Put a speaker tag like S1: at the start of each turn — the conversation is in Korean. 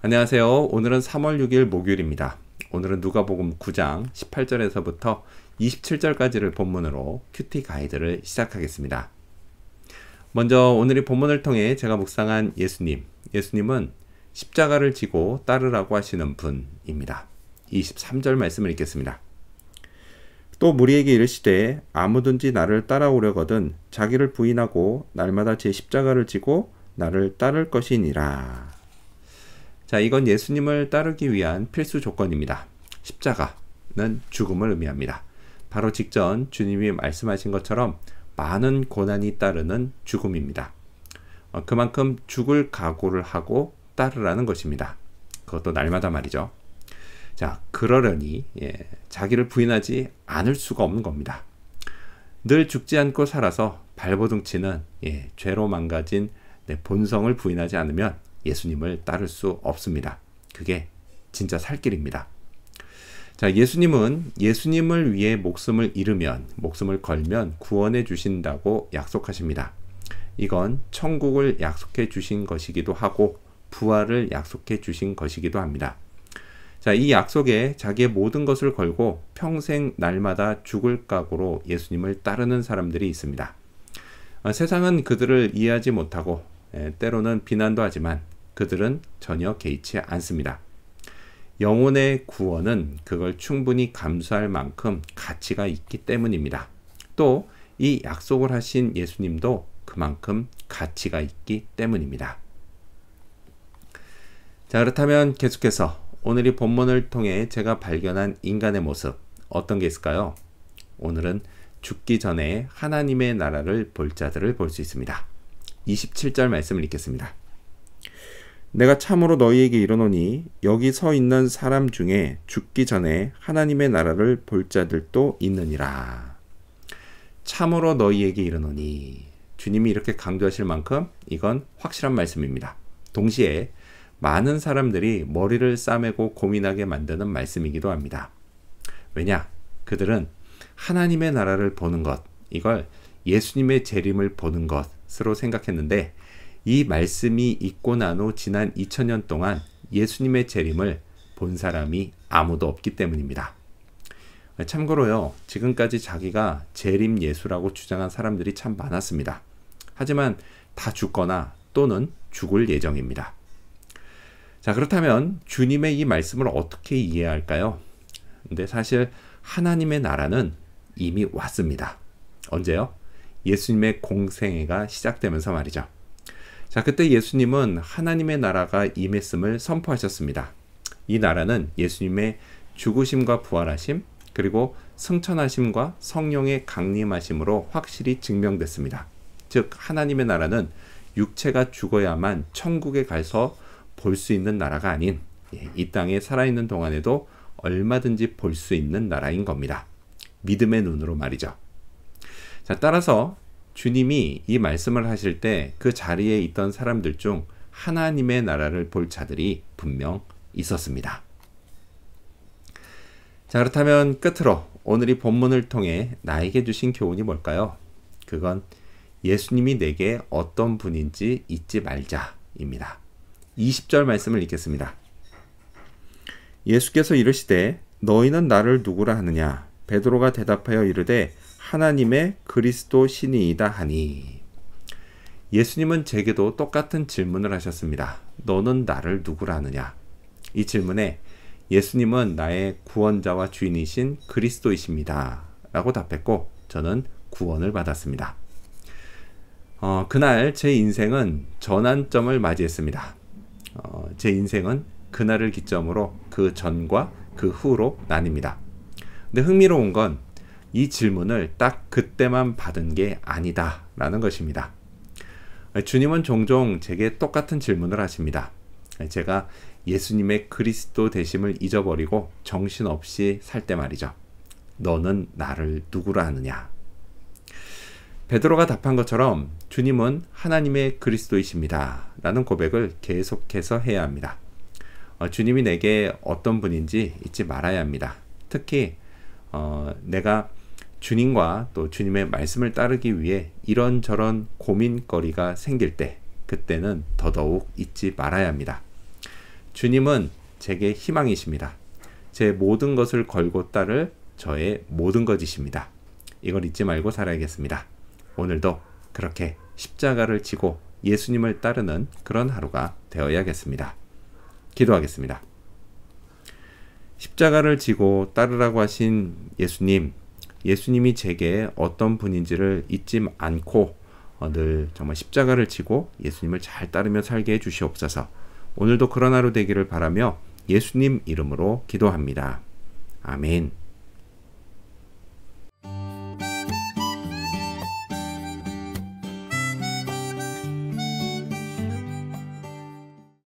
S1: 안녕하세요. 오늘은 3월 6일 목요일입니다. 오늘은 누가복음 9장 18절에서부터 27절까지를 본문으로 큐티 가이드를 시작하겠습니다. 먼저 오늘의 본문을 통해 제가 묵상한 예수님은 십자가를 지고 따르라고 하시는 분입니다. 23절 말씀을 읽겠습니다. 또 무리에게 이르시되 아무든지 나를 따라오려거든 자기를 부인하고 날마다 제 십자가를 지고 나를 따를 것이니라. 자, 이건 예수님을 따르기 위한 필수 조건입니다. 십자가는 죽음을 의미합니다. 바로 직전 주님이 말씀하신 것처럼 많은 고난이 따르는 죽음입니다. 그만큼 죽을 각오를 하고 따르라는 것입니다. 그것도 날마다 말이죠. 자, 그러려니 자기를 부인하지 않을 수가 없는 겁니다. 늘 죽지 않고 살아서 발버둥치는 죄로 망가진 내 본성을 부인하지 않으면 예수님을 따를 수 없습니다. 그게 진짜 살 길입니다. 자, 예수님은 예수님을 위해 목숨을 걸면 구원해 주신다고 약속하십니다. 이건 천국을 약속해 주신 것이기도 하고 부활을 약속해 주신 것이기도 합니다. 자, 이 약속에 자기의 모든 것을 걸고 평생 날마다 죽을 각오로 예수님을 따르는 사람들이 있습니다. 세상은 그들을 이해하지 못하고 때로는 비난도 하지만 그들은 전혀 개의치 않습니다. 영혼의 구원은 그걸 충분히 감수할 만큼 가치가 있기 때문입니다. 또 이 약속을 하신 예수님도 그만큼 가치가 있기 때문입니다. 자, 그렇다면 계속해서 오늘 이 본문을 통해 제가 발견한 인간의 모습 어떤 게 있을까요? 오늘은 죽기 전에 하나님의 나라를 볼 자들을 볼 수 있습니다. 27절 말씀을 읽겠습니다. 내가 참으로 너희에게 이르노니 여기 서 있는 사람 중에 죽기 전에 하나님의 나라를 볼 자들도 있느니라. 참으로 너희에게 이르노니, 주님이 이렇게 강조하실 만큼 이건 확실한 말씀입니다. 동시에 많은 사람들이 머리를 싸매고 고민하게 만드는 말씀이기도 합니다. 왜냐? 그들은 하나님의 나라를 보는 것, 이걸 예수님의 재림을 보는 것으로 생각했는데 이 말씀이 있고 난 후 지난 2000년 동안 예수님의 재림을 본 사람이 아무도 없기 때문입니다. 참고로요, 지금까지 자기가 재림 예수라고 주장한 사람들이 참 많았습니다. 하지만 다 죽거나 또는 죽을 예정입니다. 자, 그렇다면 주님의 이 말씀을 어떻게 이해해야 할까요? 근데 사실 하나님의 나라는 이미 왔습니다. 언제요? 예수님의 공생애가 시작되면서 말이죠. 자, 그때 예수님은 하나님의 나라가 임했음을 선포하셨습니다. 이 나라는 예수님의 죽으심과 부활하심, 그리고 승천하심과 성령의 강림하심으로 확실히 증명됐습니다. 즉, 하나님의 나라는 육체가 죽어야만 천국에 가서 볼 수 있는 나라가 아닌 이 땅에 살아있는 동안에도 얼마든지 볼 수 있는 나라인 겁니다. 믿음의 눈으로 말이죠. 자, 따라서 주님이 이 말씀을 하실 때 그 자리에 있던 사람들 중 하나님의 나라를 볼 자들이 분명 있었습니다. 자, 그렇다면 끝으로 오늘 이 본문을 통해 나에게 주신 교훈이 뭘까요? 그건 예수님이 내게 어떤 분인지 잊지 말자입니다. 20절 말씀을 읽겠습니다. 예수께서 이르시되 너희는 나를 누구라 하느냐? 베드로가 대답하여 이르되 하나님의 그리스도 신이이다 하니. 예수님은 제게도 똑같은 질문을 하셨습니다. 너는 나를 누구라 하느냐? 이 질문에 예수님은 나의 구원자와 주인이신 그리스도이십니다 라고 답했고 저는 구원을 받았습니다. 그날 제 인생은 전환점을 맞이했습니다. 제 인생은 그날을 기점으로 그 전과 그 후로 나뉩니다. 근데 흥미로운 건 이 질문을 딱 그때만 받은 게 아니다 라는 것입니다. 주님은 종종 제게 똑같은 질문을 하십니다. 제가 예수님의 그리스도 되심을 잊어버리고 정신없이 살 때 말이죠. 너는 나를 누구라 하느냐? 베드로가 답한 것처럼 주님은 하나님의 그리스도이십니다 라는 고백을 계속해서 해야 합니다. 주님이 내게 어떤 분인지 잊지 말아야 합니다. 특히 내가 주님과 또 주님의 말씀을 따르기 위해 이런저런 고민거리가 생길 때 그때는 더더욱 잊지 말아야 합니다. 주님은 제게 희망이십니다. 제 모든 것을 걸고 따를 저의 모든 것이십니다. 이걸 잊지 말고 살아야겠습니다. 오늘도 그렇게 십자가를 지고 예수님을 따르는 그런 하루가 되어야겠습니다. 기도하겠습니다. 십자가를 지고 따르라고 하신 예수님, 예수님이 제게 어떤 분인지를 잊지 않고 늘 정말 십자가를 지고 예수님을 잘 따르며 살게 해주시옵소서. 오늘도 그런 하루 되기를 바라며 예수님 이름으로 기도합니다. 아멘.